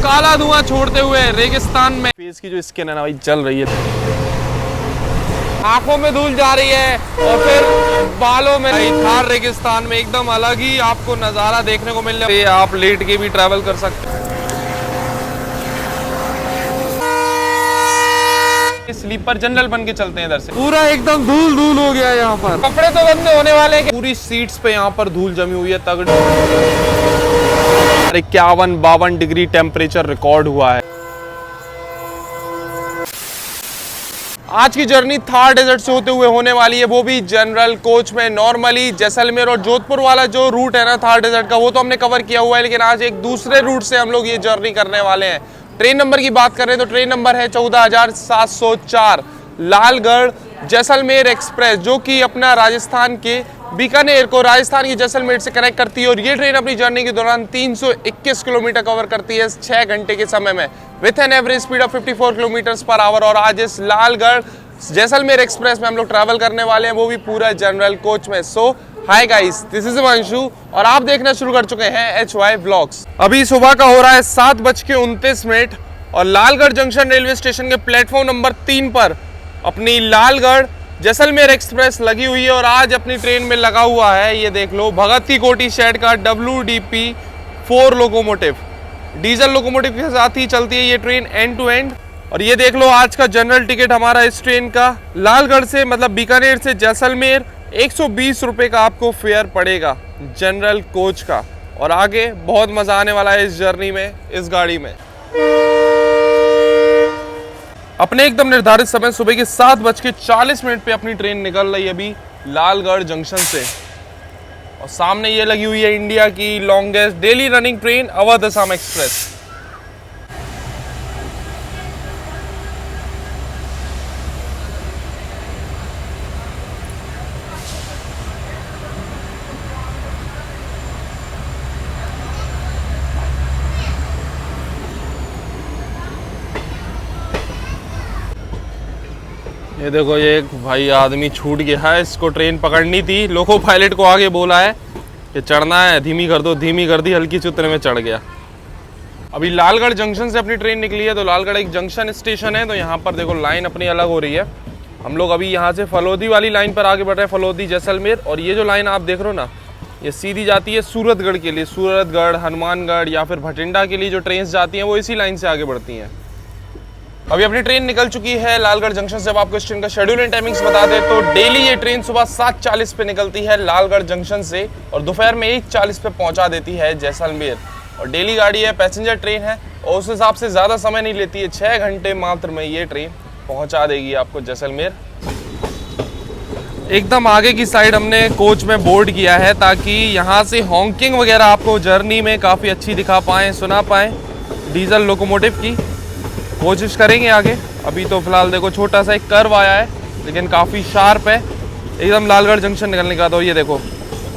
काला धुआं छोड़ते हुए रेगिस्तान में फेस की जो स्किन है ना भाई जल रही है, आंखों में धूल जा रही है और फिर बालों में। थार रेगिस्तान में एकदम अलग ही आपको नजारा देखने को मिलने वाला है। आप लेट के भी ट्रैवल कर सकते हैं। स्लीपर जनरल बन के चलते हैं इधर से। पूरा एकदम धूल धूल हो गया है यहाँ पर। कपड़े तो गंदे होने वाले हैं। पूरी सीट्स पे यहाँ पर धूल जमी हुई है तगड़ी। 51-52 डिग्री टेम्परेचर रिकॉर्ड हुआ है। आज की जर्नी थार डेजर्ट से होते हुए होने वाली है, वो भी जनरल कोच में। नॉर्मली जैसलमेर और जोधपुर वाला जो रूट है ना थार डेजर्ट का, वो तो हमने कवर किया हुआ है, लेकिन आज एक दूसरे रूट से हम लोग ये जर्नी करने वाले हैं। ट्रेन नंबर की बात करें तो ट्रेन नंबर है 14,704 लालगढ़ जैसलमेर एक्सप्रेस, जो कि अपना राजस्थान के बीकानेर को राजस्थान की जैसलमेर से कनेक्ट करती है। और ये ट्रेन अपनी जर्नी के दौरान 321 किलोमीटर कवर करती है 6 घंटे के समय में, with an average speed of 54 kilometre per hour. और आज इस लालगढ़ जैसलमेर एक्सप्रेस में हम लोग ट्रैवल करने वाले हैं, वो भी पूरा जनरल कोच में। So hi guys, this is Himanshu और आप देखना शुरू कर चुके हैं HY व्लॉग्स। अभी सुबह का हो रहा है 7:29 और लालगढ़ जंक्शन रेलवे स्टेशन के प्लेटफॉर्म नंबर 3 पर अपनी लालगढ़ जैसलमेर एक्सप्रेस लगी हुई है। और आज अपनी ट्रेन में लगा हुआ है, ये देख लो, भगत की कोठी शेड का WDP 4 लोकोमोटिव। डीजल लोकोमोटिव के साथ ही चलती है ये ट्रेन एंड टू एंड। और ये देख लो, आज का जनरल टिकट हमारा इस ट्रेन का लालगढ़ से मतलब बीकानेर से जैसलमेर 120 रुपये का आपको फेयर पड़ेगा जनरल कोच का। और आगे बहुत मजा आने वाला है इस जर्नी में, इस गाड़ी में। अपने एकदम निर्धारित समय सुबह के 7:40 पे अपनी ट्रेन निकल रही है अभी लालगढ़ जंक्शन से। और सामने ये लगी हुई है इंडिया की longest daily running train Awadh Assam express. ये देखो, ये एक भाई आदमी छूट गया है, इसको ट्रेन पकड़नी थी। लोको पायलट को आगे बोला है कि चढ़ना है, धीमी कर दो, धीमी कर दी, हल्की चुतने में चढ़ गया। अभी लालगढ़ जंक्शन से अपनी ट्रेन निकली है, तो लालगढ़ एक जंक्शन स्टेशन है, तो यहाँ पर देखो लाइन अपनी अलग हो रही है। हम लोग अभी यहाँ से फलोदी वाली लाइन पर आगे बढ़ रहे हैं, फलोदी जैसलमेर। और ये जो लाइन आप देख रहे हो ना, ये सीधी जाती है सूरतगढ़ के लिए। सूरतगढ़, हनुमानगढ़ या फिर भटिंडा के लिए जो ट्रेन जाती हैं वो इसी लाइन से आगे बढ़ती हैं। अभी अपनी ट्रेन निकल चुकी है लालगढ़ जंक्शन से। अब आपको इस ट्रेन का शेड्यूल एंड टाइमिंग्स बता दें तो डेली ये ट्रेन सुबह 7:40 पे निकलती है लालगढ़ जंक्शन से और दोपहर में 1:40 पे पहुंचा देती है जैसलमेर। और डेली गाड़ी है, पैसेंजर ट्रेन है और उस हिसाब से ज़्यादा समय नहीं लेती है। 6 घंटे मात्र में ये ट्रेन पहुँचा देगी आपको जैसलमेर। एकदम आगे की साइड हमने कोच में बोर्ड किया है ताकि यहाँ से हॉन्किंग वगैरह आपको जर्नी में काफ़ी अच्छी दिखा पाएँ, सुना पाएँ। डीजल लोकोमोटिव की कोशिश करेंगे आगे। अभी तो फिलहाल देखो छोटा सा एक कर्व आया है लेकिन काफ़ी शार्प है एकदम लालगढ़ जंक्शन निकलने का। तो ये देखो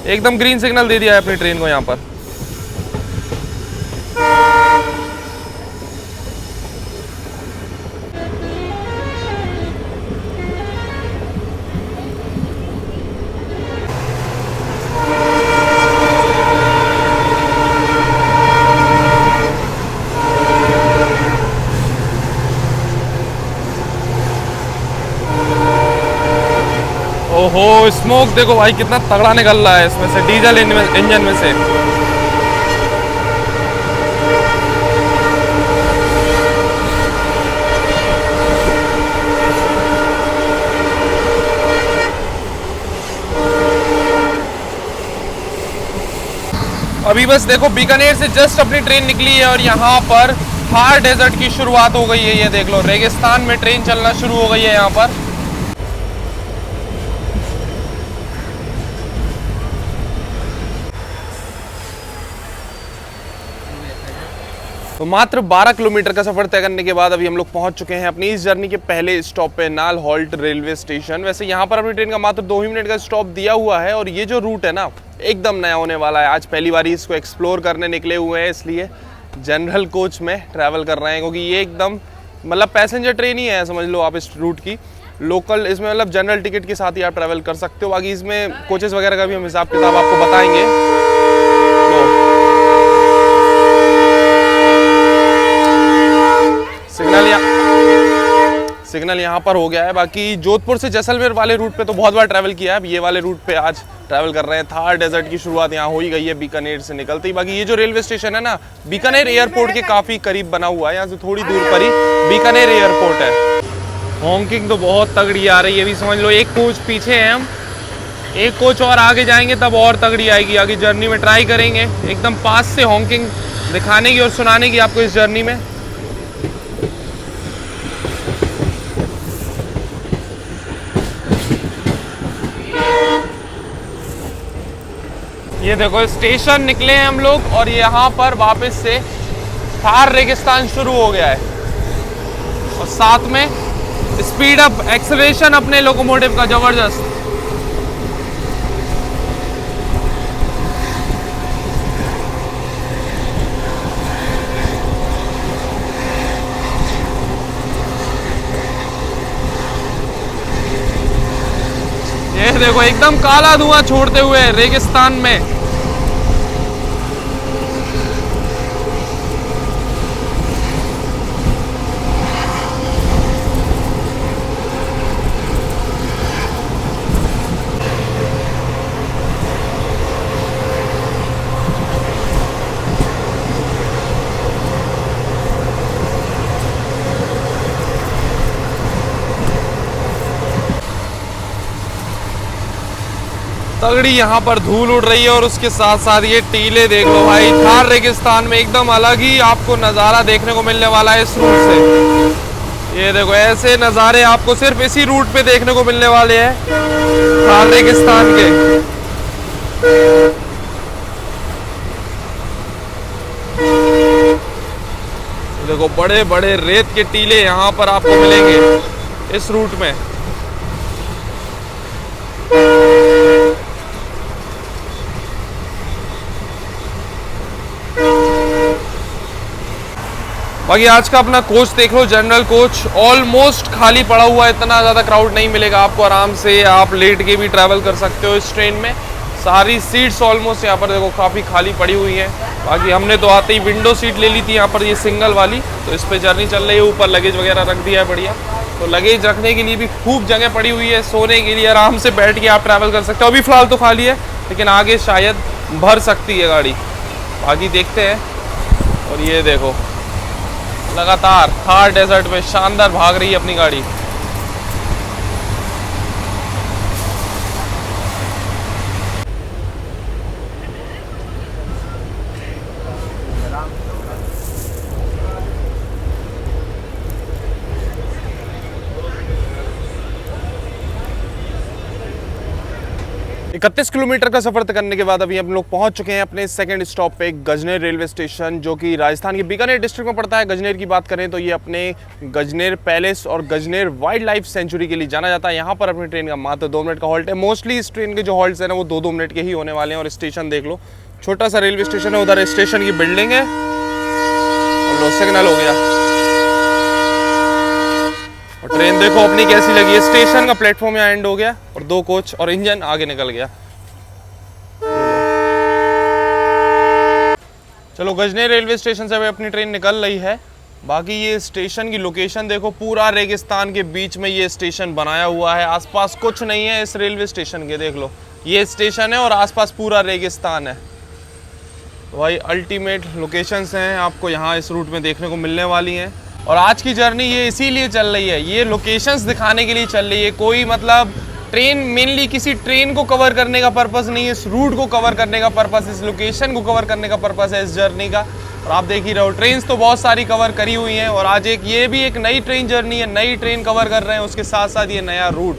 एकदम ग्रीन सिग्नल दे दिया है अपनी ट्रेन को यहाँ पर। ओहो, स्मोक देखो भाई कितना तगड़ा निकल रहा है इसमें से, डीजल इंजन में से। अभी बस देखो बीकानेर से जस्ट अपनी ट्रेन निकली है और यहाँ पर थार डेजर्ट की शुरुआत हो गई है। ये देख लो, रेगिस्तान में ट्रेन चलना शुरू हो गई है यहाँ पर। तो मात्र 12 किलोमीटर का सफर तय करने के बाद अभी हम लोग पहुंच चुके हैं अपनी इस जर्नी के पहले स्टॉप पे, नाल हॉल्ट रेलवे स्टेशन। वैसे यहाँ पर अपनी ट्रेन का मात्र 2 ही मिनट का स्टॉप दिया हुआ है और ये जो रूट है ना एकदम नया होने वाला है। आज पहली बार इसको एक्सप्लोर करने निकले हुए हैं, इसलिए जनरल कोच में ट्रैवल कर रहे हैं क्योंकि ये एकदम मतलब पैसेंजर ट्रेन ही है, समझ लो आप इस रूट की। लोकल इसमें मतलब जनरल टिकट के साथ ही आप ट्रैवल कर सकते हो। बाकी इसमें कोचेस वगैरह का भी हम हिसाब किताब आपको बताएंगे। सिग्नल यहाँ पर हो गया है। बाकी जोधपुर से जैसलमेर वाले रूट पे तो बहुत बार ट्रैवल किया है, अब ये वाले रूट पे आज ट्रैवल कर रहे हैं। थार डेजर्ट की शुरुआत यहाँ हो ही गई है बीकानेर से निकलते ही। बाकी ये जो रेलवे स्टेशन है ना, बीकानेर एयरपोर्ट के काफ़ी करीब बना हुआ है, यहाँ से थोड़ी दूर पर ही बीकानेर एयरपोर्ट है। हॉकिंग तो बहुत तगड़ी आ रही है, अभी समझ लो एक कोच पीछे है हम, एक कोच और आगे जाएंगे तब और तगड़ी आएगी। आगे जर्नी में ट्राई करेंगे एकदम पास से हॉकिंग दिखाने की और सुनाने की आपको इस जर्नी में। ये देखो स्टेशन निकले हैं हम लोग और यहाँ पर वापस से थार रेगिस्तान शुरू हो गया है और साथ में स्पीड अप एक्सेलरेशन अपने लोकोमोटिव का जबरदस्त। ये देखो एकदम काला धुआं छोड़ते हुए रेगिस्तान में। तगड़ी यहाँ पर धूल उड़ रही है और उसके साथ साथ ये टीले देख लो भाई, थार रेगिस्तान में एकदम अलग ही आपको नज़ारा देखने को मिलने वाला है इस रूट से। ये देखो ऐसे नज़ारे आपको सिर्फ इसी रूट पे देखने को मिलने वाले हैं थार रेगिस्तान के। देखो बड़े बड़े रेत के टीले यहाँ पर आपको मिलेंगे इस रूट में। बाकी आज का अपना कोच देख लो, जनरल कोच ऑलमोस्ट खाली पड़ा हुआ है, इतना ज़्यादा क्राउड नहीं मिलेगा आपको, आराम से आप लेट के भी ट्रैवल कर सकते हो इस ट्रेन में। सारी सीट्स ऑलमोस्ट यहाँ पर देखो काफ़ी खाली पड़ी हुई हैं। बाकी हमने तो आते ही विंडो सीट ले ली थी यहाँ पर, ये सिंगल वाली, तो इस पर जर्नी चल रही है। ऊपर लगेज वगैरह रख दिया है बढ़िया, तो लगेज रखने के लिए भी खूब जगह पड़ी हुई है, सोने के लिए आराम से बैठ के आप ट्रैवल कर सकते हो। अभी फ़िलहाल तो खाली है, लेकिन आगे शायद भर सकती है गाड़ी, बाकी देखते हैं। और ये देखो लगातार थार डेजर्ट में शानदार भाग रही है अपनी गाड़ी। इकतीस किलोमीटर का सफर करने के बाद अभी हम लोग पहुंच चुके हैं अपने सेकंड स्टॉप पे, गजनेर रेलवे स्टेशन, जो कि राजस्थान के बीकानेर डिस्ट्रिक्ट में पड़ता है। गजनेर की बात करें तो ये अपने गजनेर पैलेस और गजनेर वाइल्ड लाइफ सेंचुरी के लिए जाना जाता है। यहाँ पर अपनी ट्रेन का मात्र 2 मिनट का हॉल्ट है। मोस्टली इस ट्रेन के जो हॉल्ट्स हैं ना वो 2-2 मिनट के ही होने वाले हैं। और स्टेशन देख लो, छोटा सा रेलवे स्टेशन है, उधर स्टेशन की बिल्डिंग है और लो सिग्नल हो गया। और ट्रेन देखो अपनी कैसी लगी है, स्टेशन का प्लेटफॉर्म यहाँ एंड हो गया और 2 कोच और इंजन आगे निकल गया। चलो गजनेर रेलवे स्टेशन से अपनी ट्रेन निकल रही है। बाकी ये स्टेशन की लोकेशन देखो, पूरा रेगिस्तान के बीच में ये स्टेशन बनाया हुआ है, आसपास कुछ नहीं है इस रेलवे स्टेशन के। देख लो ये स्टेशन है और आसपास पूरा रेगिस्तान है। तो भाई अल्टीमेट लोकेशंस हैं आपको यहाँ इस रूट में देखने को मिलने वाली हैं। और आज की जर्नी ये इसीलिए चल रही है, ये लोकेशंस दिखाने के लिए चल रही है। कोई मतलब ट्रेन मेनली किसी ट्रेन को कवर करने का पर्पस नहीं है, इस रूट को कवर करने का पर्पस, इस लोकेशन को कवर करने का पर्पस है इस जर्नी का। और आप देख ही रहे हो ट्रेन्स तो बहुत सारी कवर करी हुई हैं और आज ये भी एक नई ट्रेन जर्नी है, नई ट्रेन कवर कर रहे हैं। उसके साथ साथ ये नया रूट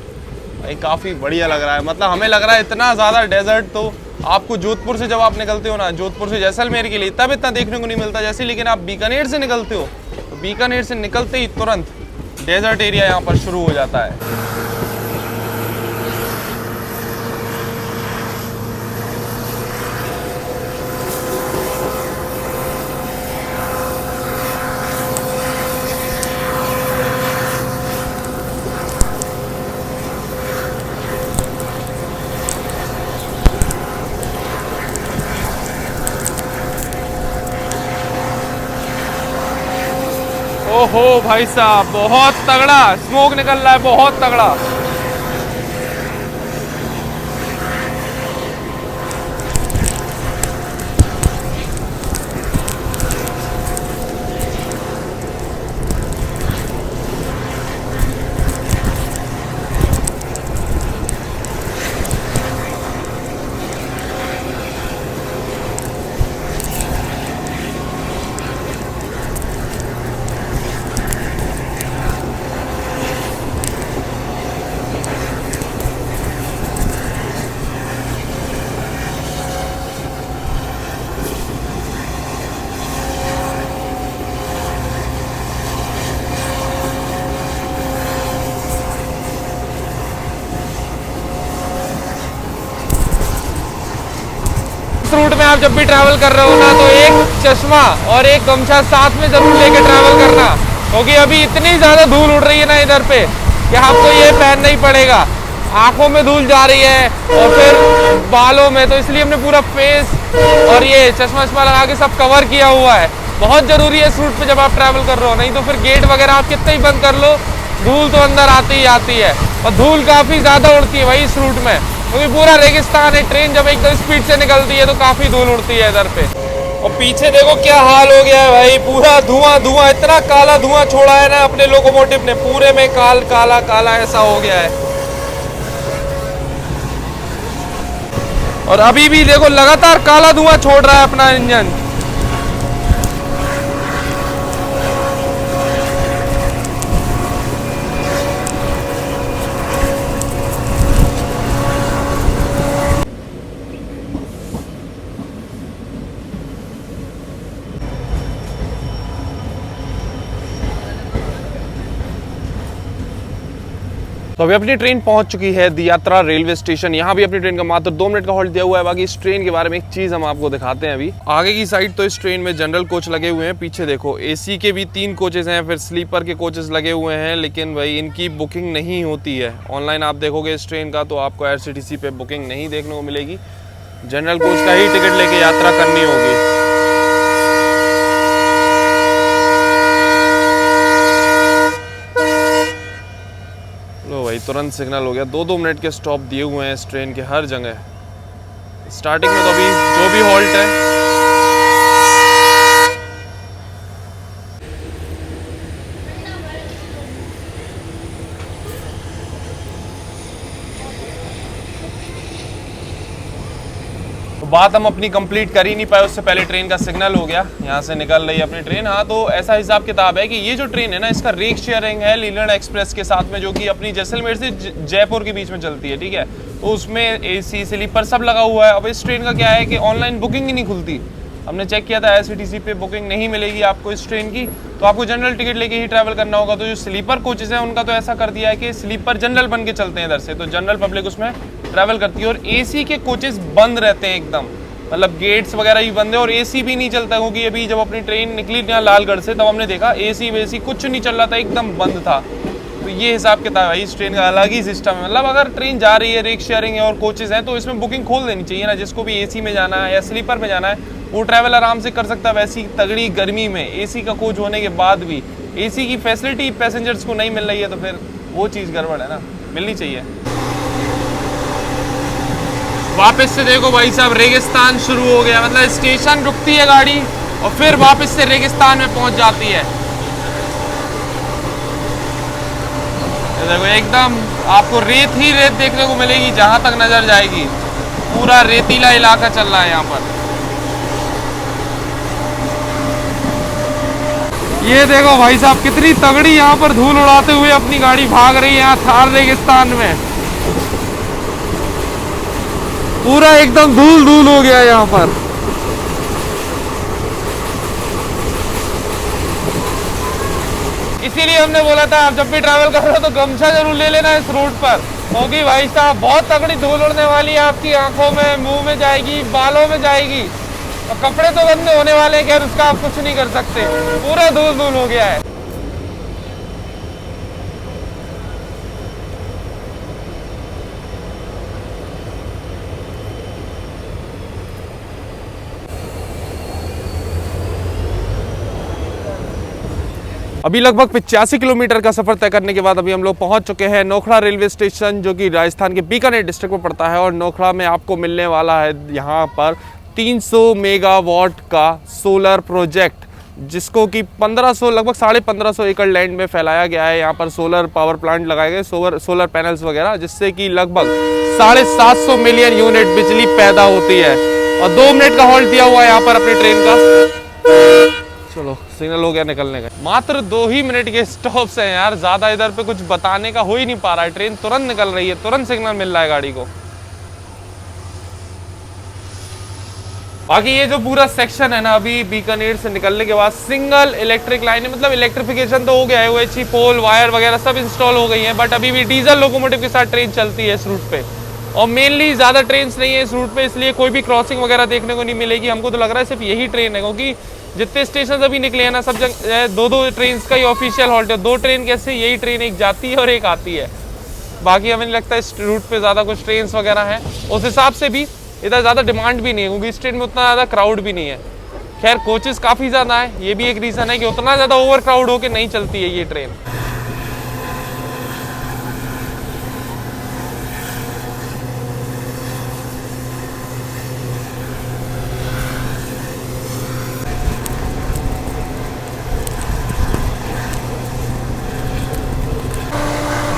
भाई काफ़ी बढ़िया लग रहा है। मतलब हमें लग रहा है इतना ज़्यादा डेजर्ट तो आपको जोधपुर से जब आप निकलते हो ना, जोधपुर से जैसलमेर के लिए, तब इतना देखने को नहीं मिलता जैसे, लेकिन आप बीकानेर से निकलते हो तो बीकानेर से निकलते ही तुरंत डेजर्ट एरिया यहाँ पर शुरू हो जाता है। ओहो भाई साहब, बहुत तगड़ा स्मोक निकल रहा है, बहुत तगड़ा। इस रूट में आप जब भी ट्रैवल कर रहे हो ना, तो एक चश्मा और एक गमछा साथ में जरूर लेके ट्रैवल करना, क्योंकि अभी इतनी ज्यादा धूल उड़ रही है ना इधर पे कि आपको ये पहनना ही पड़ेगा। आंखों में धूल जा रही है और फिर बालों में, तो इसलिए हमने पूरा फेस और ये चश्मा वश्मा लगा के सब कवर किया हुआ है। बहुत जरूरी है इस रूट पे जब आप ट्रैवल कर रहे हो, नहीं तो फिर गेट वगैरह आप कितने ही बंद कर लो, धूल तो अंदर आती ही आती है। और धूल काफी ज्यादा उड़ती है भाई इस रूट में, क्योंकि पूरा रेगिस्तान है। ट्रेन जब एकदम स्पीड से निकलती है तो काफी धूल उड़ती है इधर पे। और पीछे देखो क्या हाल हो गया है भाई, पूरा धुआं धुआं, इतना काला धुआं छोड़ा है ना अपने लोकोमोटिव ने, पूरे में काला काला ऐसा हो गया है। और अभी भी देखो लगातार काला धुआं छोड़ रहा है अपना इंजन। तो अभी अपनी ट्रेन पहुंच चुकी है दियात्रा रेलवे स्टेशन। यहाँ भी अपनी ट्रेन का मात्र 2 मिनट का हॉल्ट दिया हुआ है। बाकी इस ट्रेन के बारे में एक चीज हम आपको दिखाते हैं। अभी आगे की साइड तो इस ट्रेन में जनरल कोच लगे हुए हैं, पीछे देखो एसी के भी 3 कोचेस हैं, फिर स्लीपर के कोचेस लगे हुए हैं, लेकिन भाई इनकी बुकिंग नहीं होती है। ऑनलाइन आप देखोगे इस ट्रेन का तो आपको IRCTC पे बुकिंग नहीं देखने को मिलेगी। जनरल कोच का ही टिकट लेके यात्रा करनी होगी। तुरंत सिग्नल हो गया। 2-2 मिनट के स्टॉप दिए हुए हैं इस ट्रेन के हर जगह। स्टार्टिंग में तो अभी जो भी हॉल्ट है, तो बात हम अपनी कंप्लीट कर ही नहीं पाए, उससे पहले ट्रेन का सिग्नल हो गया। यहाँ से निकल रही है अपनी ट्रेन। हाँ, तो ऐसा हिसाब किताब है कि ये जो ट्रेन है ना, इसका रेक शेयरिंग है लीलैंड एक्सप्रेस के साथ में, जो कि अपनी जैसलमेर से जयपुर के बीच में चलती है। ठीक है, तो उसमें AC स्लीपर सब लगा हुआ है। अब इस ट्रेन का क्या है कि ऑनलाइन बुकिंग ही नहीं खुलती। हमने चेक किया था IRCTC पे बुकिंग नहीं मिलेगी आपको इस ट्रेन की, तो आपको जनरल टिकट लेके ही ट्रैवल करना होगा। तो जो स्लीपर कोचेस हैं उनका तो ऐसा कर दिया है कि स्लीपर जनरल बन के चलते हैं इधर से, तो जनरल पब्लिक उसमें ट्रैवल करती है। और AC के कोचेस बंद रहते हैं एकदम, मतलब गेट्स वगैरह भी बंद है और AC भी नहीं चलता, क्योंकि अभी जब अपनी ट्रेन निकली यहाँ लालगढ़ से तब हमने देखा AC वेसी कुछ नहीं चल रहा था, एकदम बंद था। तो ये हिसाब किताब है इस ट्रेन का, अलग ही सिस्टम है। मतलब अगर ट्रेन जा रही है, रेक शेयरिंग है और कोचेस हैं, तो इसमें बुकिंग खोल देनी चाहिए ना। जिसको भी AC में जाना है या स्लीपर में जाना है वो ट्रैवल आराम से कर सकता है। वैसी तगड़ी गर्मी में AC का कोच होने के बाद भी AC की फैसिलिटी पैसेंजर्स को नहीं मिल रही है, तो फिर वो चीज़ गड़बड़ है ना, मिलनी चाहिए। वापस से देखो भाई साहब, रेगिस्तान शुरू हो गया। मतलब स्टेशन रुकती है गाड़ी और फिर वापस से रेगिस्तान में पहुंच जाती है। देखो एकदम आपको रेत ही रेत देखने को मिलेगी जहां तक नजर जाएगी। पूरा रेतीला इलाका चल रहा है यहाँ पर। ये देखो भाई साहब, कितनी तगड़ी यहाँ पर धूल उड़ाते हुए अपनी गाड़ी भाग रही है यहाँ थार रेगिस्तान में। पूरा एकदम धूल धूल हो गया यहाँ पर। इसीलिए हमने बोला था आप जब भी ट्रैवल कर रहे हो तो गमछा जरूर ले लेना इस रूट पर, क्योंकि भाई साहब बहुत तगड़ी धूल उड़ने वाली है। आपकी आंखों में, मुंह में जाएगी, बालों में जाएगी, और कपड़े तो गंदे होने वाले हैं, खैर उसका आप कुछ नहीं कर सकते। पूरा धूल धूल हो गया है। अभी लगभग 85 किलोमीटर का सफर तय करने के बाद अभी हम लोग पहुंच चुके हैं नोखड़ा रेलवे स्टेशन, जो कि राजस्थान के बीकानेर डिस्ट्रिक्ट में पड़ता है। और नोखड़ा में आपको मिलने वाला है यहाँ पर 300 मेगावाट का सोलर प्रोजेक्ट, जिसको कि 1500 लगभग 1550 एकड़ लैंड में फैलाया गया है। यहाँ पर सोलर पावर प्लांट लगाए गए, सोलर पैनल्स वगैरह, जिससे कि लगभग 750 मिलियन यूनिट बिजली पैदा होती है। और 2 मिनट का हॉल्ट दिया हुआ है यहाँ पर अपनी ट्रेन का। चलो सिग्नल हो गया निकलने का। मात्र 2 ही मिनट के स्टॉप्स हैं यार, ज्यादा इधर पे कुछ बताने का हो ही नहीं पा रहा है। ट्रेन तुरंत निकल रही है, तुरंत सिग्नल मिल रहा है गाड़ी को। बाकी ये जो पूरा सेक्शन है ना, अभी बीकानेर से निकलने के बाद सिंगल इलेक्ट्रिक लाइन है, मतलब इलेक्ट्रिफिकेशन तो हो गया है, OHE पोल वायर वगैरह सब इंस्टॉल हो गई है, बट अभी भी डीजल लोकोमोटिव के साथ ट्रेन चलती है इस रूट पे। और मेनली ज्यादा ट्रेन नहीं है इस रूट पे, इसलिए कोई भी क्रॉसिंग वगैरह देखने को नहीं मिलेगी। हमको तो लग रहा है सिर्फ यही ट्रेन है, क्योंकि जितने स्टेशन अभी निकले हैं ना, सब जगह 2-2 ट्रेन का ही ऑफिशियल हॉल्ट है। 2 ट्रेन कैसे, यही ट्रेन एक जाती है और एक आती है। बाकी हमें नहीं लगता इस रूट पे ज्यादा कुछ ट्रेन वगैरह है। उस हिसाब से भी इधर ज़्यादा डिमांड भी नहीं है, क्योंकि इस ट्रेन में उतना ज़्यादा क्राउड भी नहीं है। खैर कोचेस काफ़ी ज़्यादा है, ये भी एक रीज़न है कि उतना ज़्यादा ओवर क्राउड होकर नहीं चलती है ये ट्रेन।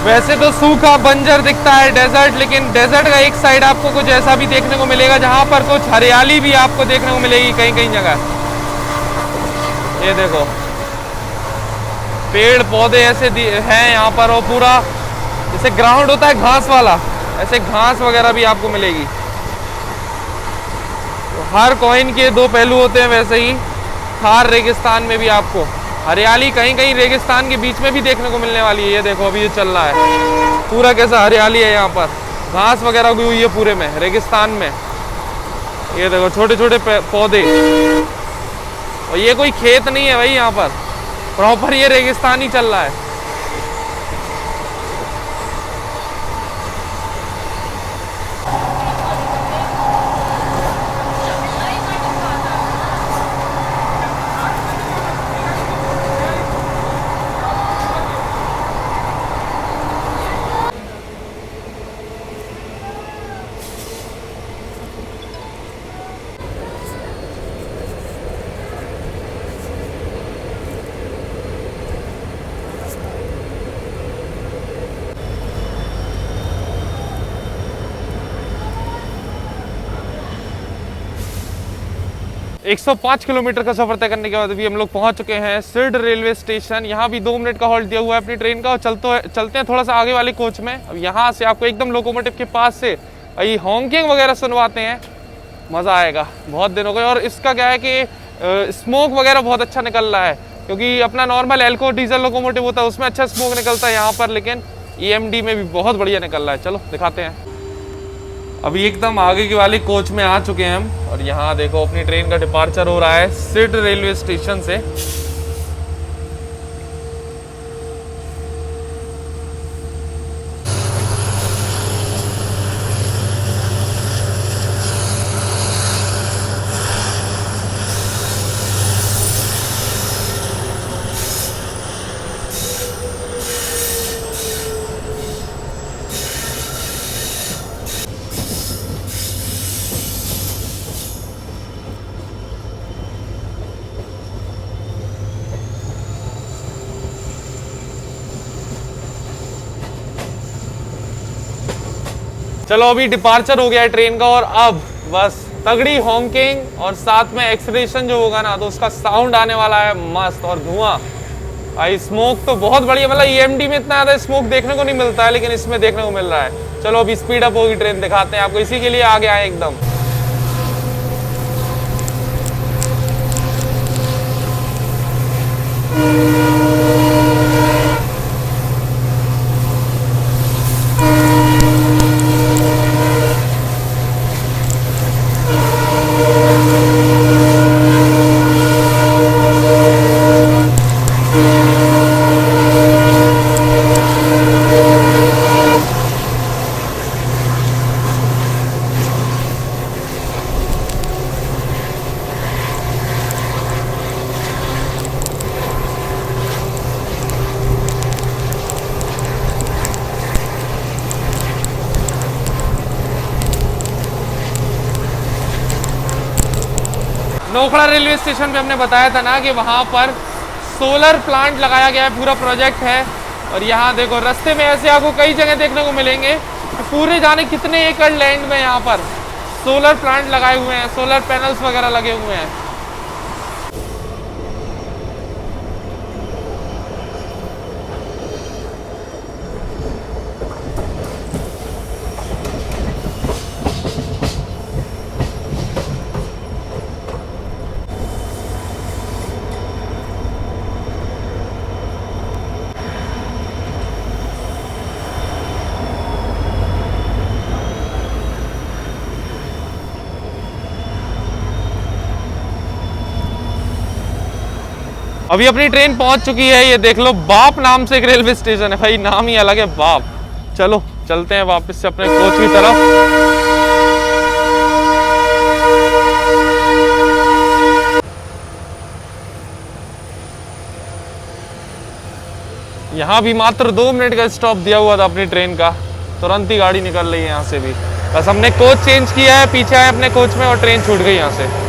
वैसे तो सूखा बंजर दिखता है डेजर्ट, लेकिन डेजर्ट का एक साइड आपको कुछ ऐसा भी देखने को मिलेगा जहां पर कुछ हरियाली भी आपको देखने को मिलेगी कहीं कहीं जगह। ये देखो पेड़ पौधे ऐसे हैं यहाँ पर, और पूरा जैसे ग्राउंड होता है घास वाला, ऐसे घास वगैरह भी आपको मिलेगी। तो हर कॉइन के 2 पहलू होते हैं, वैसे ही थार रेगिस्तान में भी आपको हरियाली कहीं कहीं रेगिस्तान के बीच में भी देखने को मिलने वाली है। ये देखो अभी ये चल रहा है, पूरा कैसा हरियाली है यहाँ पर, घास वगैरह भी हुई है पूरे में रेगिस्तान में। ये देखो छोटे छोटे पौधे, और ये कोई खेत नहीं है भाई, यहाँ पर प्रॉपर ये रेगिस्तान ही चल रहा है। एक 105 किलोमीटर का सफर तय करने के बाद अभी हम लोग पहुंच चुके हैं सिर्ड रेलवे स्टेशन। यहाँ भी 2 मिनट का हॉल्ट दिया हुआ है अपनी ट्रेन का, और चलते हैं थोड़ा सा आगे वाले कोच में। अब यहाँ से आपको एकदम लोकोमोटिव के पास से ये हॉन्किंग वगैरह सुनवाते हैं, मज़ा आएगा। बहुत दिन हो गए। और इसका क्या है कि स्मोक वगैरह बहुत अच्छा निकल रहा है, क्योंकि अपना नॉर्मल एल्को डीजल लोकोमोटिव होता है उसमें अच्छा स्मोक निकलता है यहाँ पर, लेकिन EMD में भी बहुत बढ़िया निकल रहा है। चलो दिखाते हैं। अभी एकदम आगे की वाली कोच में आ चुके हैं हम, और यहाँ देखो अपनी ट्रेन का डिपार्चर हो रहा है सिर्ड रेलवे स्टेशन से। चलो अभी डिपार्चर हो गया है ट्रेन का, और अब बस तगड़ी हॉन्किंग और साथ में एक्सीलरेशन जो होगा ना, तो उसका साउंड आने वाला है मस्त। और धुआं, आई स्मोक तो बहुत बढ़िया, मतलब EMD में इतना ज़्यादा स्मोक देखने को नहीं मिलता है, लेकिन इसमें देखने को मिल रहा है। चलो अभी स्पीड अप होगी ट्रेन, दिखाते हैं आपको, इसी के लिए आगे आए एकदम। नोखड़ा रेलवे स्टेशन पे हमने बताया था ना कि वहाँ पर सोलर प्लांट लगाया गया है, पूरा प्रोजेक्ट है। और यहाँ देखो रास्ते में ऐसे आपको कई जगह देखने को मिलेंगे, पूरे जाने कितने एकड़ लैंड में यहाँ पर सोलर प्लांट लगाए हुए हैं, सोलर पैनल्स वगैरह लगे हुए हैं। अभी अपनी ट्रेन पहुंच चुकी है, ये देख लो बाप नाम से एक रेलवे स्टेशन है भाई, नाम ही अलग है बाप। चलो चलते हैं वापस से अपने कोच की तरफ। यहाँ भी मात्र 2 मिनट का स्टॉप दिया हुआ था अपनी ट्रेन का, तुरंत ही गाड़ी निकल रही है यहाँ से भी। बस हमने कोच चेंज किया है, पीछे आए अपने कोच में और ट्रेन छूट गई यहाँ से।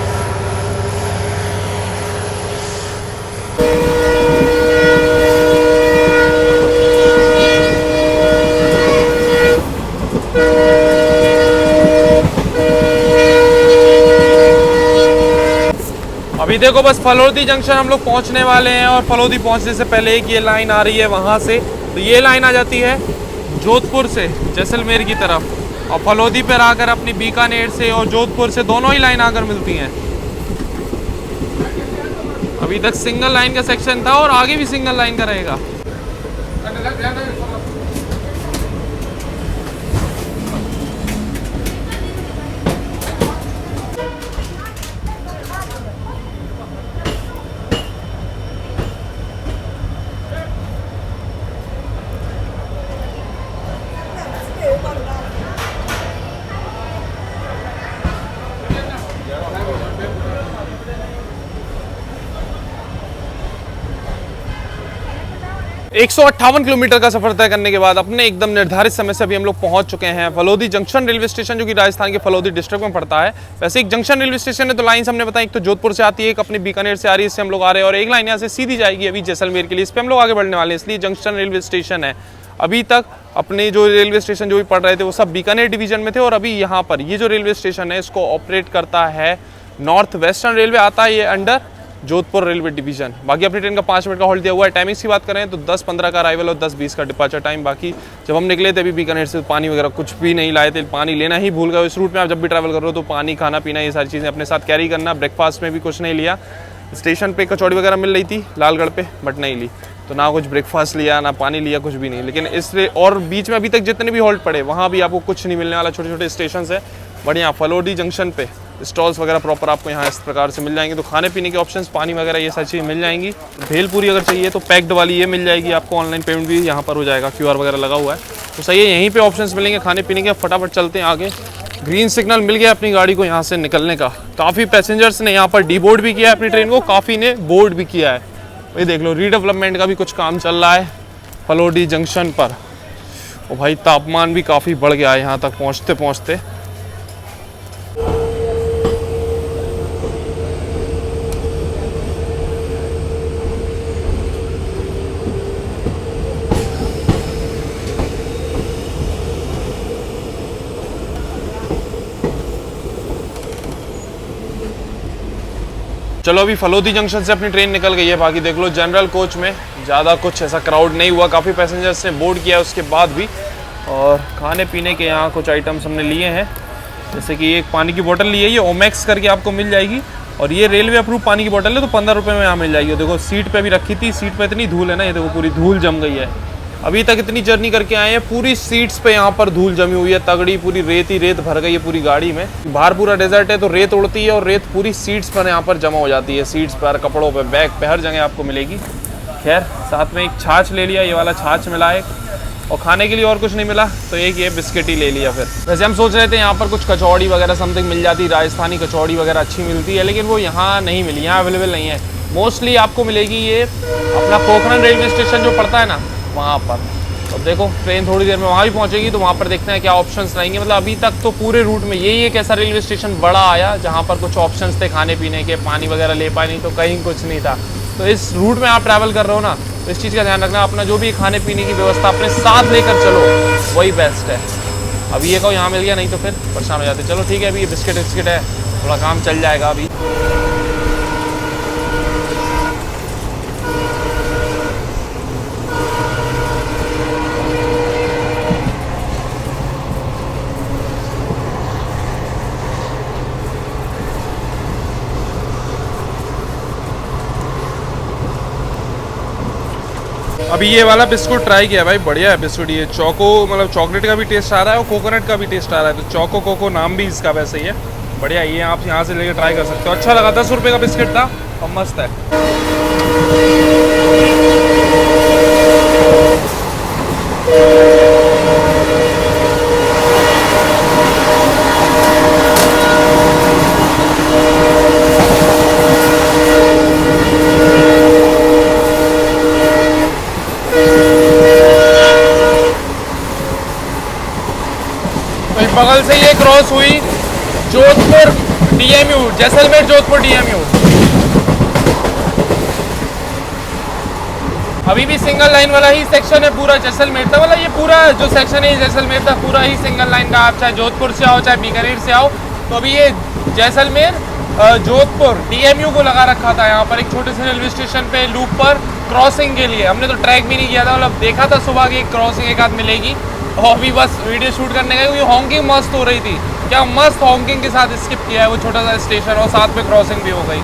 अभी देखो बस फलोदी जंक्शन हम लोग पहुंचने वाले हैं, और फलोदी पहुंचने से पहले एक ये लाइन आ रही है वहां से, तो ये लाइन आ जाती है जोधपुर से जैसलमेर की तरफ, और फलोदी पर आकर अपनी बीकानेर से और जोधपुर से दोनों ही लाइन आकर मिलती हैं। अभी तक सिंगल लाइन का सेक्शन था और आगे भी सिंगल लाइन का रहेगा। 158 किलोमीटर का सफर तय करने के बाद अपने एकदम निर्धारित समय से अभी हम लोग पहुंच चुके हैं फलोदी जंक्शन रेलवे स्टेशन, जो कि राजस्थान के फलोदी डिस्ट्रिक्ट में पड़ता है। वैसे एक जंक्शन रेलवे स्टेशन है, तो लाइन्स हमने बताई, एक तो जोधपुर से आती है, एक अपनी बीकानेर से आ रही है, इससे हम लोग आ रहे हैं, और एक लाइन यहाँ से सीधी जाएगी अभी जैसलमेर के लिए, इस पर हम लोग आगे बढ़ने वाले हैं, इसलिए जंक्शन रेलवे स्टेशन है। अभी तक अपने जो रेलवे स्टेशन जो भी पढ़ रहे थे वो सब बीकानेर डिवीजन में थे, और अभी यहाँ पर ये जो रेलवे स्टेशन है इसको ऑपरेट करता है नॉर्थ वेस्टर्न रेलवे, आता है ये अंडर जोधपुर रेलवे डिवीजन। बाकी अपनी ट्रेन का 5 मिनट का होल्ड दिया हुआ है। टाइमिंग्स की बात करें तो 10:15 का अराइवल और 10:20 का डिपार्चर टाइम। बाकी जब हम निकले थे अभी बीकानेर से, पानी वगैरह कुछ भी नहीं लाए थे, पानी लेना ही भूल गए। इस रूट में आप जब भी ट्रैवल कर रहे हो तो पानी, खाना पीना, ये सारी चीज़ें अपने साथ कैरी करना। ब्रेकफास्ट में भी कुछ नहीं लिया। स्टेशन पे कचौड़ी वगैरह मिल रही थी लालगढ़ पे, बट नहीं ली, तो ना कुछ ब्रेकफास्ट लिया ना पानी लिया, कुछ भी नहीं। लेकिन इसलिए, और बीच में अभी तक जितने भी होल्ड पड़े वहाँ भी आपको कुछ नहीं मिलने वाला, छोटे छोटे स्टेशन है। बढ़िया फलोदी जंक्शन पे स्टॉल्स वगैरह प्रॉपर आपको यहाँ इस प्रकार से मिल जाएंगे, तो खाने पीने के ऑप्शंस, पानी वगैरह ये सारी चीज़ें मिल जाएंगी। भेलपूरी अगर चाहिए तो पैक्ड वाली ये मिल जाएगी आपको, ऑनलाइन पेमेंट भी यहाँ पर हो जाएगा, QR वगैरह लगा हुआ है, तो सही है। यहीं पे ऑप्शंस मिलेंगे खाने पीने के। फटाफट चलते हैं आगे। ग्रीन सिग्नल मिल गया अपनी गाड़ी को यहाँ से निकलने का। काफ़ी पैसेंजर्स ने यहाँ पर डीबोर्ड भी किया है अपनी ट्रेन को, काफ़ी ने बोर्ड भी किया है। ये देख लो, रीडेवलपमेंट का भी कुछ काम चल रहा है फलोदी जंक्शन पर। और भाई तापमान भी काफ़ी बढ़ गया है यहाँ तक पहुँचते पहुँचते। चलो अभी फलोदी जंक्शन से अपनी ट्रेन निकल गई है। बाकी देख लो जनरल कोच में ज़्यादा कुछ ऐसा क्राउड नहीं हुआ, काफ़ी पैसेंजर्स ने बोर्ड किया उसके बाद भी। और खाने पीने के यहाँ कुछ आइटम्स हमने लिए हैं, जैसे कि एक पानी की बोतल ली है, ये ओमेक्स करके आपको मिल जाएगी, और ये रेलवे अप्रूव पानी की बोतल है, तो 15 रुपये में यहाँ मिल जाएगी। देखो सीट पे भी रखी थी, सीट पे इतनी धूल है ना, ये देखो पूरी धूल जम गई है। अभी तक इतनी जर्नी करके आए हैं, पूरी सीट्स पे यहाँ पर धूल जमी हुई है तगड़ी, पूरी रेत ही रेत भर गई है पूरी गाड़ी में। बाहर पूरा डेजर्ट है तो रेत उड़ती है, और रेत पूरी सीट्स पर यहाँ पर जमा हो जाती है, सीट्स पर, कपड़ों पे, बैग पे, हर जगह आपको मिलेगी। खैर साथ में एक छाछ ले लिया, ये वाला छाछ मिला एक, और खाने के लिए और कुछ नहीं मिला तो एक ये बिस्किट ही ले लिया। फिर वैसे हम सोच रहे थे यहाँ पर कुछ कचौड़ी वगैरह समथिंग मिल जाती, राजस्थानी कचौड़ी वगैरह अच्छी मिलती है, लेकिन वो यहाँ नहीं मिली, यहाँ अवेलेबल नहीं है। मोस्टली आपको मिलेगी ये अपना पोखरण रेलवे स्टेशन जो पड़ता है ना, वहाँ पर। अब देखो ट्रेन थोड़ी देर में वहाँ भी पहुँचेगी तो वहाँ पर देखते हैं क्या ऑप्शंस रहेंगे। मतलब अभी तक तो पूरे रूट में यही एक ऐसा रेलवे स्टेशन बड़ा आया जहाँ पर कुछ ऑप्शंस थे खाने पीने के, पानी वगैरह ले पाए, नहीं तो कहीं कुछ नहीं था। तो इस रूट में आप ट्रैवल कर रहे हो ना, तो इस चीज़ का ध्यान रखना, अपना जो भी खाने पीने की व्यवस्था अपने साथ लेकर चलो, वही बेस्ट है। अभी ये कहो यहाँ मिल गया, नहीं तो फिर परेशान हो जाते। चलो ठीक है, अभी ये बिस्किट विस्किट है, थोड़ा काम चल जाएगा अभी। अभी ये वाला बिस्कुट ट्राई किया भाई, बढ़िया है बिस्कुट। ये चोको मतलब चॉकलेट का भी टेस्ट आ रहा है और कोकोनट का भी टेस्ट आ रहा है। तो चोको कोको नाम भी इसका वैसे ही है, बढ़िया। ये आप यहाँ से लेकर ट्राई कर सकते हो, अच्छा लगा। 10 रुपये का बिस्किट था और मस्त है। बगल से ये क्रॉस हुई जोधपुर DMU, जैसलमेर जोधपुर DMU। अभी भी सिंगल लाइन वाला ही सेक्शन है पूरा जैसलमेर का। मतलब ये पूरा जो सेक्शन है जैसलमेर का पूरा ही सिंगल लाइन का। आप चाहे जोधपुर से आओ चाहे बीकानेर से आओ, तो अभी ये जैसलमेर जोधपुर DMU को लगा रखा था यहाँ पर एक छोटे से रेलवे स्टेशन पे लूप पर क्रॉसिंग के लिए। हमने तो ट्रैक भी नहीं किया था, मतलब देखा था सुबह की क्रॉसिंग एक आध मिलेगी और अभी बस वीडियो शूट करने गए क्योंकि हॉकिंग मस्त हो रही थी। क्या मस्त हॉकिंग के साथ स्किप किया है वो छोटा सा स्टेशन, और साथ में क्रॉसिंग भी हो गई।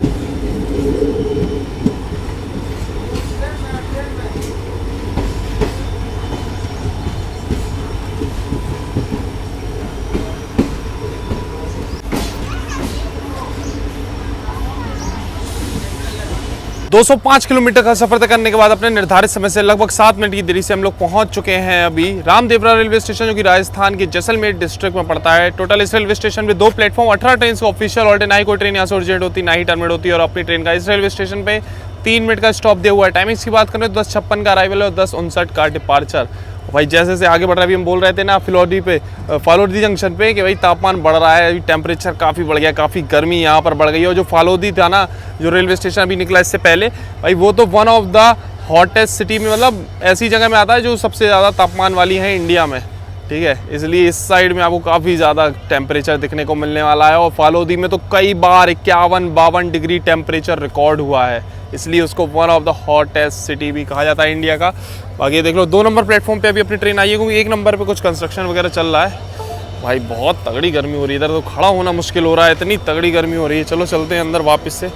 205 किलोमीटर का सफर तय करने के बाद अपने निर्धारित समय से लगभग 7 मिनट की देरी से हम लोग पहुंच चुके हैं अभी रामदेवरा रेलवे स्टेशन, जो कि राजस्थान के जैसलमेर डिस्ट्रिक्ट में पड़ता है। टोटल इस रेलवे स्टेशन पे 2 प्लेटफॉर्म, 18 ट्रेन का ऑफिशियल ऑल्ट, ना ही कोई ट्रेन यहाँ से ओरिजिनेट होती, ना ही टर्मिनेट होती है। और अपनी ट्रेन का इस रेलवे स्टेशन पे 3 मिनट का स्टॉप दिया हुआ है। टाइमिंग्स की बात करें तो 10:56 का अराइवल है और 10:59 का डिपार्चर। भाई जैसे जैसे आगे बढ़ रहा है, अभी हम बोल रहे थे ना फालोदी जंक्शन पे कि भाई तापमान बढ़ रहा है, अभी टेम्परेचर काफ़ी बढ़ गया, काफ़ी गर्मी यहाँ पर बढ़ गई है। और जो फालोदी था ना, जो रेलवे स्टेशन अभी निकला इससे पहले, भाई वो तो one of the hottest city में, मतलब ऐसी जगह में आता है जो सबसे ज़्यादा तापमान वाली है इंडिया में, ठीक है। इसलिए इस साइड में आपको काफ़ी ज़्यादा टेम्परेचर दिखने को मिलने वाला है। और फालोदी में तो कई बार 51-52 डिग्री टेम्परेचर रिकॉर्ड हुआ है, इसलिए उसको one of the hottest city भी कहा जाता है इंडिया का। बाकी देख लो 2 नंबर प्लेटफॉर्म पे अभी अपनी ट्रेन आई है, क्योंकि 1 नंबर पे कुछ कंस्ट्रक्शन वगैरह चल रहा है। भाई बहुत तगड़ी गर्मी हो रही है, इधर तो खड़ा होना मुश्किल हो रहा है, इतनी तगड़ी गर्मी हो रही है। चलो चलते हैं अंदर वापस से।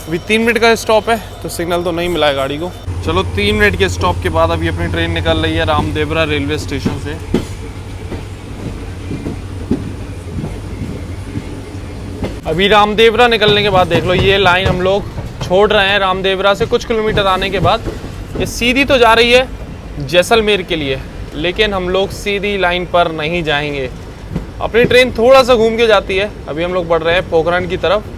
अभी 3 मिनट का स्टॉप है तो सिग्नल तो नहीं मिला है गाड़ी को। चलो 3 मिनट के स्टॉप के बाद अभी अपनी ट्रेन निकल रही है रामदेवरा रेलवे स्टेशन से। अभी रामदेवरा निकलने के बाद देख लो ये लाइन हम लोग छोड़ रहे हैं रामदेवरा से कुछ किलोमीटर आने के बाद। ये सीधी तो जा रही है जैसलमेर के लिए, लेकिन हम लोग सीधी लाइन पर नहीं जाएंगे, अपनी ट्रेन थोड़ा सा घूम के जाती है। अभी हम लोग बढ़ रहे हैं पोखरण की तरफ।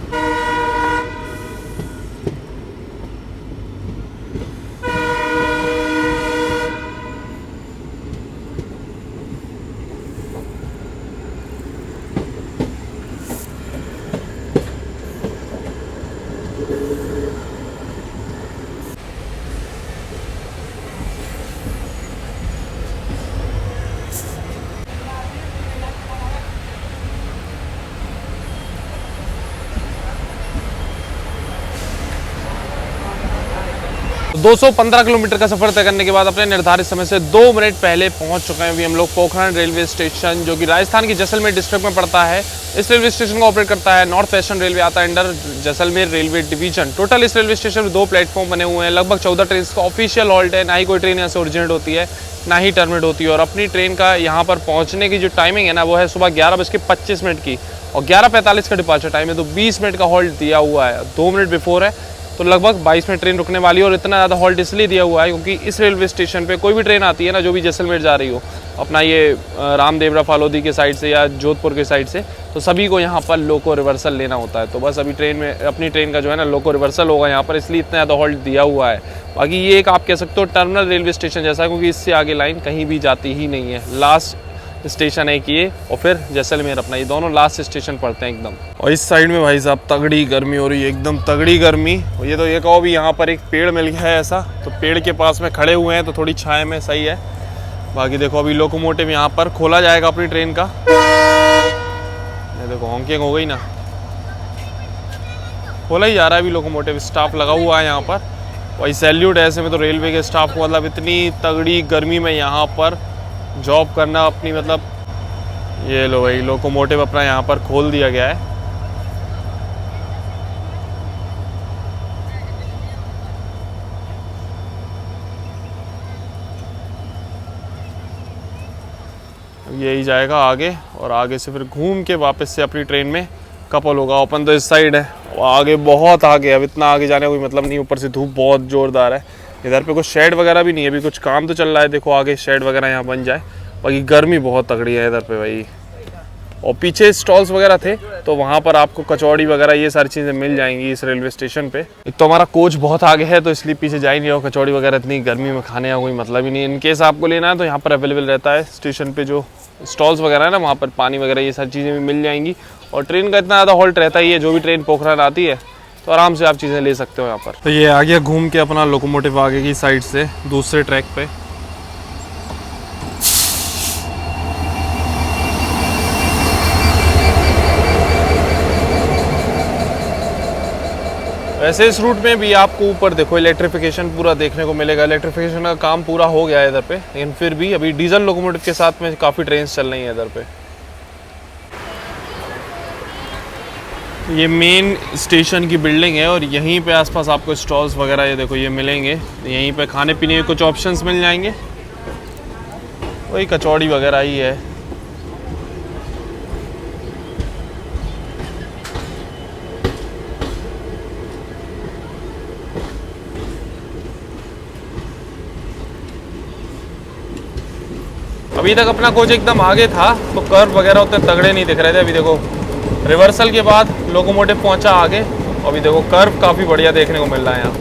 तो 215 किलोमीटर का सफर तय करने के बाद अपने निर्धारित समय से 2 मिनट पहले पहुंच चुके हैं अभी हम लोग पोखरण रेलवे स्टेशन, जो कि राजस्थान के जैसलमेर डिस्ट्रिक्ट में पड़ता है। इस रेलवे स्टेशन को ऑपरेट करता है नॉर्थ वेस्टर्न रेलवे, आता है under Jaisalmer railway division. Total इस रेलवे स्टेशन में 2 प्लेटफॉर्म बने हुए हैं, लगभग 14 ट्रेन का ऑफिशियल हॉल्ट है, ना ही कोई ट्रेन यहाँ से ओरिजिनेट होती है, ना ही टर्मिनेट होती है। और अपनी ट्रेन का यहाँ पर पहुँचने की जो टाइमिंग है ना, वो है सुबह 11:25 की, और 11:45 का डिपार्चर टाइम है। तो 20 मिनट का हॉल्ट दिया हुआ है, 2 मिनट बिफोर है। तो लगभग 22 में ट्रेन रुकने वाली है। और इतना ज़्यादा हॉल्ट इसलिए दिया हुआ है क्योंकि इस रेलवे स्टेशन पे कोई भी ट्रेन आती है ना, जो भी जैसलमेर जा रही हो, अपना ये रामदेवरा फालोदी के साइड से या जोधपुर के साइड से, तो सभी को यहाँ पर लोको रिवर्सल लेना होता है। तो बस अभी ट्रेन में अपनी ट्रेन का जो है ना लोको रिवर्सल होगा यहाँ पर, इसलिए इतना ज़्यादा हॉल्ट दिया हुआ है। बाकी ये एक आप कह सकते हो टर्मिनल रेलवे स्टेशन जैसा है, क्योंकि इससे आगे लाइन कहीं भी जाती ही नहीं है। लास्ट स्टेशन है कि ये, और फिर जैसलमेर अपना, ये दोनों लास्ट स्टेशन पड़ते हैं एकदम। और इस साइड में भाई साहब तगड़ी गर्मी हो रही है, एकदम तगड़ी गर्मी। ये तो ये कहो भी यहाँ पर एक पेड़ मिल गया है ऐसा, तो पेड़ के पास में खड़े हुए हैं तो थोड़ी छाया में सही है। बाकी देखो अभी लोकोमोटिव यहाँ पर खोला जाएगा अपनी ट्रेन का। ये देखो हॉकिंग हो गई ना, खोला ही जा रहा है अभी लोकोमोटिव, स्टाफ लगा हुआ है यहाँ पर। वही सैल्यूट ऐसे में तो रेलवे के स्टाफ को, मतलब इतनी तगड़ी गर्मी में यहाँ पर जॉब करना अपनी, मतलब ये लो भाई लोकोमोटिव अपना यहाँ पर खोल दिया गया है। यही जाएगा आगे, और आगे से फिर घूम के वापस से अपनी ट्रेन में कपल होगा। अपन तो इस साइड है, आगे बहुत आगे, अब इतना आगे जाने का कोई मतलब नहीं, ऊपर से धूप बहुत ज़ोरदार है। इधर पे कुछ शेड वगैरह भी नहीं है, अभी कुछ काम तो चल रहा है, देखो आगे शेड वगैरह यहाँ बन जाए। बाकी गर्मी बहुत तगड़ी है इधर पे भाई। और पीछे स्टॉल्स वगैरह थे, तो वहाँ पर आपको कचौड़ी वगैरह ये सारी चीज़ें मिल जाएंगी इस रेलवे स्टेशन पे। एक तो हमारा कोच बहुत आगे है, तो इसलिए पीछे जा ही नहीं रहा, कचौड़ी वगैरह इतनी गर्मी में खाने का कोई मतलब ही नहीं। इनकेस आपको लेना है तो यहाँ पर अवेलेबल रहता है स्टेशन पे, जो स्टॉल्स वगैरह है ना, वहाँ पर पानी वगैरह ये सारी चीज़ें भी मिल जाएंगी। और ट्रेन का इतना ज़्यादा हॉल्ट रहता ही है, जो भी ट्रेन पोखरण आती है तो आराम से आप चीज़ें ले सकते हो यहाँ पर। तो ये आ गया घूम के अपना लोकोमोटिव आगे की साइड से दूसरे ट्रैक पे। वैसे इस रूट में भी आपको ऊपर देखो इलेक्ट्रिफिकेशन पूरा देखने को मिलेगा। इलेक्ट्रिफिकेशन का काम पूरा हो गया है इधर पे, लेकिन फिर भी अभी डीजल लोकोमोटिव के साथ में काफ़ी ट्रेन चल रही हैं इधर पे। ये मेन स्टेशन की बिल्डिंग है, और यहीं पे आसपास आपको स्टॉल्स वगैरह ये देखो ये मिलेंगे। यहीं पे खाने पीने के कुछ ऑप्शंस मिल जाएंगे, वही कचौड़ी वगैरह ही है। अभी तक अपना कोच एकदम आगे था, तो कर्व वगैरह उतने तगड़े नहीं दिख रहे थे। अभी देखो रिवर्सल के बाद लोकोमोटिव पहुंचा आगे, अभी देखो कर्व काफ़ी बढ़िया देखने को मिल रहा है यहाँ।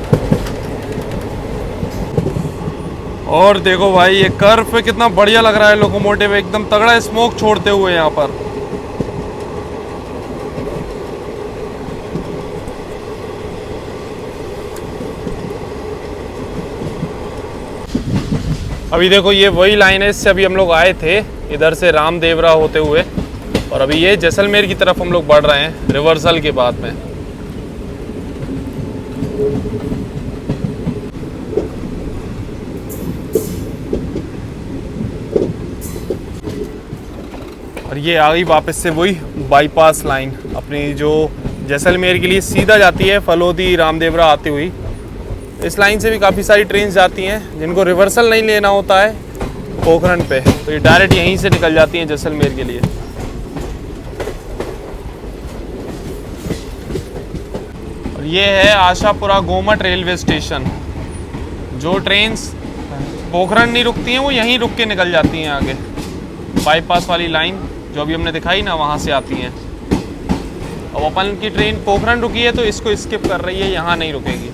और देखो भाई ये कर्व पे कितना बढ़िया लग रहा है लोकोमोटिव, एकदम तगड़ा स्मोक छोड़ते हुए यहाँ पर। अभी देखो ये वही लाइन है, इससे अभी हम लोग आए थे इधर से रामदेवरा होते हुए, और अभी ये जैसलमेर की तरफ हम लोग बढ़ रहे हैं रिवर्सल के बाद में। और ये आ गई वापस से वही बाईपास लाइन अपनी, जो जैसलमेर के लिए सीधा जाती है फलोदी रामदेवरा आती हुई। इस लाइन से भी काफ़ी सारी ट्रेन जाती हैं, जिनको रिवर्सल नहीं लेना होता है पोखरण पे, तो ये डायरेक्ट यहीं से निकल जाती हैं जैसलमेर के लिए। और ये है आशापुरा गोमट रेलवे स्टेशन। जो ट्रेन पोखरण नहीं रुकती हैं वो यहीं रुक के निकल जाती हैं आगे। बाईपास वाली लाइन जो अभी हमने दिखाई ना, वहाँ से आती हैं। अब अपन की ट्रेन पोखरण रुकी है तो इसको स्किप कर रही है, यहाँ नहीं रुकेगी।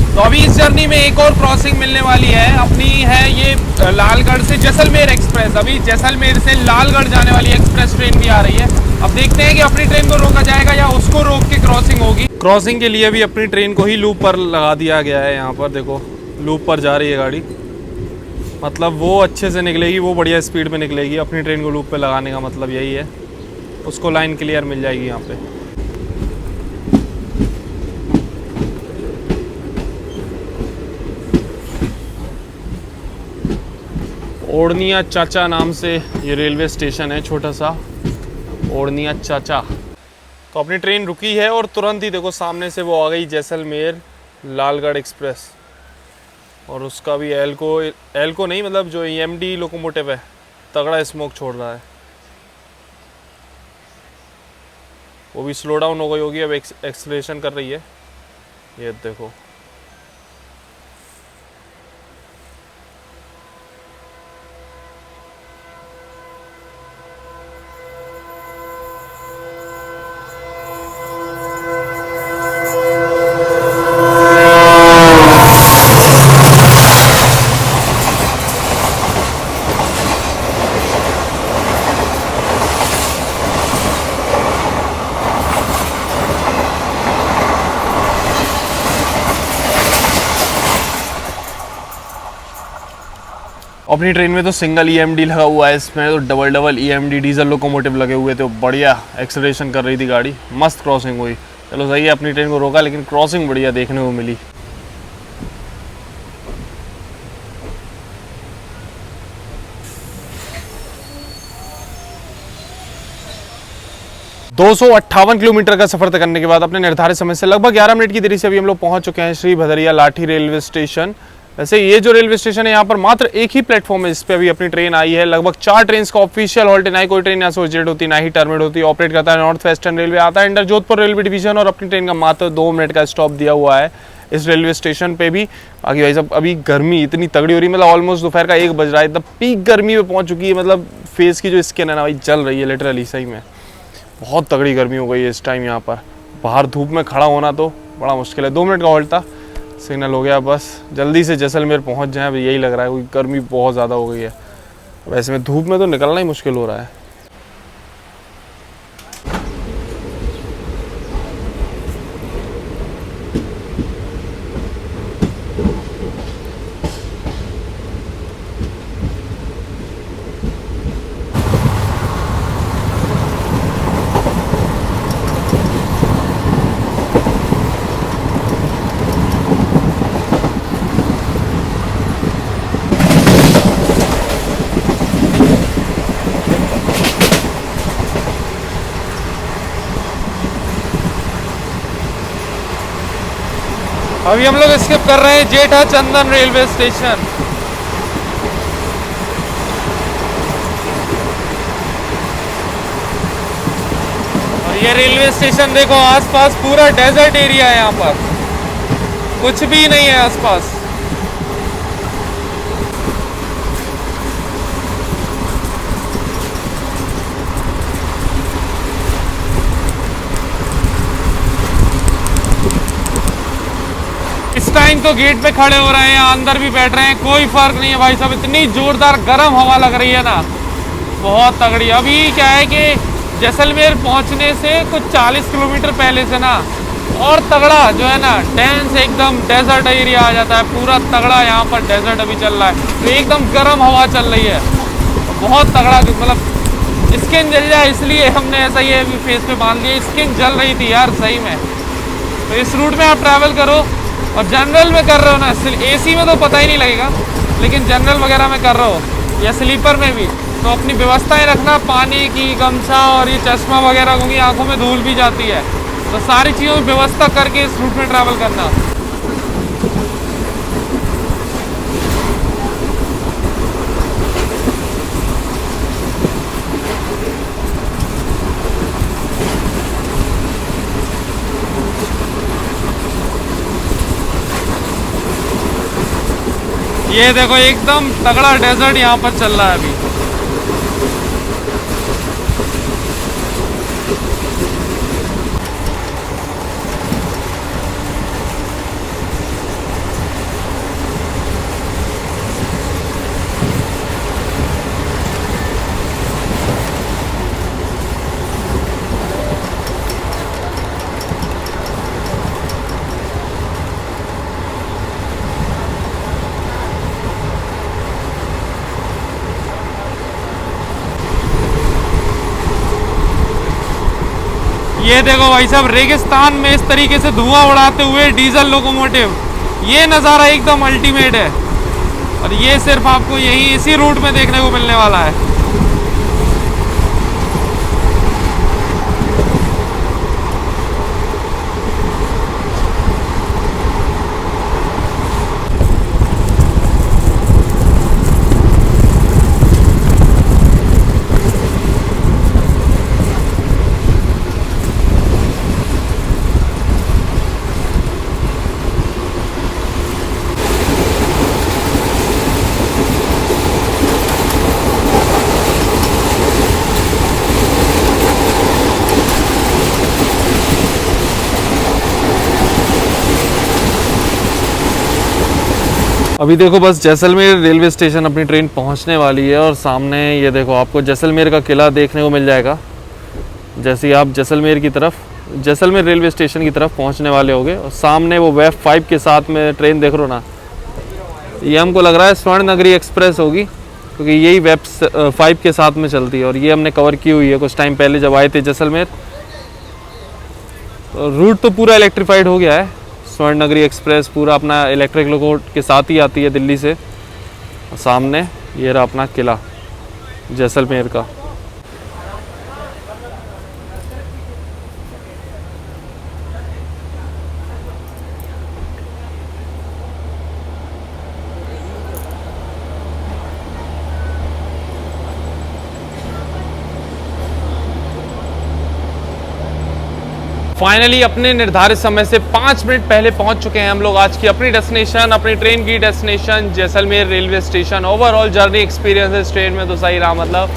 तो अभी इस जर्नी में एक और क्रॉसिंग मिलने वाली है अपनी, है ये लालगढ़ से जैसलमेर एक्सप्रेस। अभी जैसलमेर से लालगढ़ जाने वाली एक्सप्रेस ट्रेन भी आ रही है। अब देखते हैं कि अपनी ट्रेन को रोका जाएगा या उसको रोक के क्रॉसिंग होगी। क्रॉसिंग के लिए भी अपनी ट्रेन को ही लूप पर लगा दिया गया है। यहाँ पर देखो लूप पर जा रही है गाड़ी, मतलब वो अच्छे से निकलेगी, वो बढ़िया स्पीड में निकलेगी। अपनी ट्रेन को लूप पे लगाने का मतलब यही है, उसको लाइन क्लियर मिल जाएगी यहाँ पे। ओढ़निया चाचा नाम से ये रेलवे स्टेशन है, छोटा सा ओढ़निया चाचा। तो अपनी ट्रेन रुकी है और तुरंत ही देखो सामने से वो आ गई जैसलमेर लालगढ़ एक्सप्रेस। और उसका भी एल्को नहीं, मतलब जो EMD लोकोमोटिव है, तगड़ा स्मोक छोड़ रहा है। वो भी स्लो डाउन हो गई होगी, अब एक्सेलरेशन कर रही है। ये देखो अपनी ट्रेन में तो सिंगल EMD लगा हुआ है, इसमें तो डबल EMD डीजल लोकोमोटिव लगे हुए थे। बढ़िया एक्सेलरेशन कर रही थी गाड़ी, मस्त क्रॉसिंग हुई। चलो सही है, अपनी ट्रेन को रोका लेकिन क्रॉसिंग बढ़िया देखने को मिली। दो 258 किलोमीटर का सफर तय करने के बाद अपने निर्धारित समय से लगभग 11 मिनट की देरी से अभी हम लोग पहुंच चुके हैं श्री भदरिया लाठी रेलवे स्टेशन। वैसे ये जो रेलवे स्टेशन है यहाँ पर मात्र एक ही प्लेटफॉर्म है जिस पे अभी अपनी ट्रेन आई है। लगभग 4 ट्रेन का ऑफिशियल हॉल्ट है, ना ही कोई ट्रेन एसोसिएट होती, ना ही टर्मिनेट होती। ऑपरेट करता है नॉर्थ वेस्टर्न रेलवे, आता है अंडर जोधपुर रेलवे डिवीजन और अपनी ट्रेन का मात्र 2 मिनट का स्टॉप दिया हुआ है इस रेलवे स्टेशन पे भी। बाकी भाई साहब अभी गर्मी इतनी तगड़ी हो रही है, मतलब ऑलमोस्ट दोपहर का 1 बज रहा है, एकदम पीक गर्मी में पहुंच चुकी है। मतलब फेस की जो स्किन है ना भाई जल रही है लिटरली, सही में बहुत तगड़ी गर्मी हो गई है इस टाइम यहाँ पर। बाहर धूप में खड़ा होना तो बड़ा मुश्किल है। 2 मिनट का हॉल्ट था, सिग्नल हो गया, बस जल्दी से जैसलमेर पहुँच जाएं अब यही लग रहा है, क्योंकि गर्मी बहुत ज़्यादा हो गई है। वैसे में धूप में तो निकलना ही मुश्किल हो रहा है। अभी हम लोग स्किप कर रहे हैं जेठा चंदन रेलवे स्टेशन। और ये रेलवे स्टेशन देखो, आसपास पूरा डेजर्ट एरिया है, यहाँ पर कुछ भी नहीं है आसपास। इस टाइम तो गेट पे खड़े हो रहे हैं, अंदर भी बैठ रहे हैं, कोई फर्क नहीं है भाई साहब। इतनी जोरदार गर्म हवा लग रही है ना, बहुत तगड़ी। अभी क्या है कि जैसलमेर पहुंचने से कुछ 40 किलोमीटर पहले से ना और तगड़ा जो है ना डेंस एकदम डेजर्ट एरिया आ जाता है, पूरा तगड़ा यहाँ पर डेजर्ट अभी चल रहा है, तो एकदम गर्म हवा चल रही है, बहुत तगड़ा। मतलब स्किन जल जाए इसलिए हमने ऐसा ही अभी फेस पे बांध लिया, स्किन जल रही थी यार सही में। तो इस रूट में आप ट्रैवल करो और जनरल में कर रहे हो ना, AC में तो पता ही नहीं लगेगा, लेकिन जनरल वगैरह में कर रहे हो या स्लीपर में भी, तो अपनी व्यवस्थाएं रखना, पानी की, गमछा और ये चश्मा वगैरह, क्योंकि आंखों में धूल भी जाती है, तो सारी चीज़ों की व्यवस्था करके इस रूट में ट्रैवल करना। ये देखो एकदम तगड़ा डेजर्ट यहाँ पर चल रहा है अभी। ये देखो भाई साहब, रेगिस्तान में इस तरीके से धुआं उड़ाते हुए डीजल लोकोमोटिव, ये नज़ारा एकदम अल्टीमेट है, और ये सिर्फ आपको यही इसी रूट में देखने को मिलने वाला है। अभी देखो बस जैसलमेर रेलवे स्टेशन अपनी ट्रेन पहुंचने वाली है, और सामने ये देखो आपको जैसलमेर का किला देखने को मिल जाएगा। जैसे ही आप जैसलमेर रेलवे स्टेशन की तरफ पहुंचने वाले होगे, और सामने वो वेव 5 के साथ में ट्रेन देख रहे हो ना, ये हमको लग रहा है स्वर्ण नगरी एक्सप्रेस होगी, क्योंकि यही वेब 5 के साथ में चलती है और ये हमने कवर की हुई है कुछ टाइम पहले जब आए थे जैसलमेर। तो रूट तो पूरा इलेक्ट्रीफाइड हो गया है। स्वर्ण नगरी एक्सप्रेस पूरा अपना इलेक्ट्रिक लोको के साथ ही आती है दिल्ली से। सामने ये रहा अपना किला जैसलमेर का। फाइनली अपने निर्धारित समय से 5 मिनट पहले पहुंच चुके हैं हम लोग आज की अपनी डेस्टिनेशन, अपनी ट्रेन की destination Jaisalmer railway station. Overall journey experience इस ट्रेन में तो सही रहा, मतलब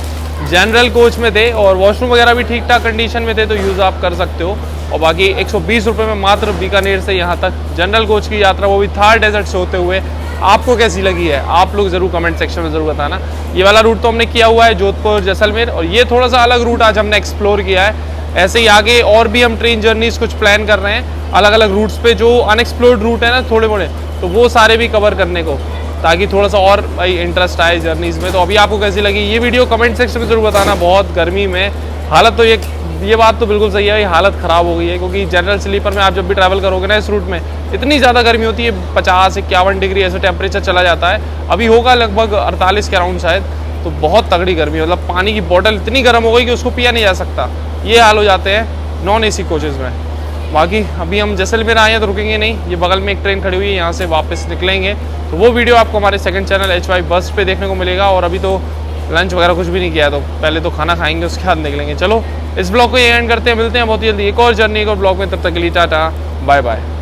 जनरल कोच में थे और वॉशरूम वगैरह भी ठीक ठाक कंडीशन में थे, तो यूज़ आप कर सकते हो। और बाकी 120 रुपये में मात्र बीकानेर से यहाँ तक जनरल कोच की यात्रा, वो भी थार डेजर्ट से होते हुए। आपको कैसी लगी है आप लोग ज़रूर कमेंट सेक्शन में ज़रूर बताना। ये वाला रूट तो हमने किया हुआ है जोधपुर जैसलमेर, और ये थोड़ा सा अलग रूट आज हमने एक्सप्लोर किया है। ऐसे ही आगे और भी हम ट्रेन जर्नीज कुछ प्लान कर रहे हैं अलग अलग रूट्स पे, जो अनएक्सप्लोर्ड रूट है ना थोड़े मोड़े, तो वो सारे भी कवर करने को, ताकि थोड़ा सा और भाई इंटरेस्ट आए जर्नीज में। तो अभी आपको कैसी लगी ये वीडियो कमेंट सेक्शन में जरूर बताना। बहुत गर्मी में हालत तो ये बात तो बिल्कुल सही है, हालत ख़राब हो गई है, क्योंकि जनरल स्लीपर में आप जब भी ट्रैवल करोगे ना इस रूट में इतनी ज़्यादा गर्मी होती है, 50-51 डिग्री ऐसे टेम्परेचर चला जाता है। अभी होगा लगभग 48 के अराउंड शायद, तो बहुत तगड़ी गर्मी है। मतलब पानी की बोतल इतनी गर्म हो गई कि उसको पिया नहीं जा सकता, ये हाल हो जाते हैं नॉन एसी कोचेज़ में। बाकी अभी हम जैसलमेर आए हैं तो रुकेंगे नहीं, ये बगल में एक ट्रेन खड़ी हुई है, यहाँ से वापस निकलेंगे। तो वो वीडियो आपको हमारे सेकंड चैनल HY बस पे देखने को मिलेगा। और अभी तो लंच वगैरह कुछ भी नहीं किया, तो पहले तो खाना खाएंगे उसके बाद निकलेंगे। चलो इस ब्लॉग को ये एंड करते हैं, मिलते हैं बहुत जल्दी एक और जर्नी एक और ब्लॉग में, तब तक के लिए टाटा बाय बाय।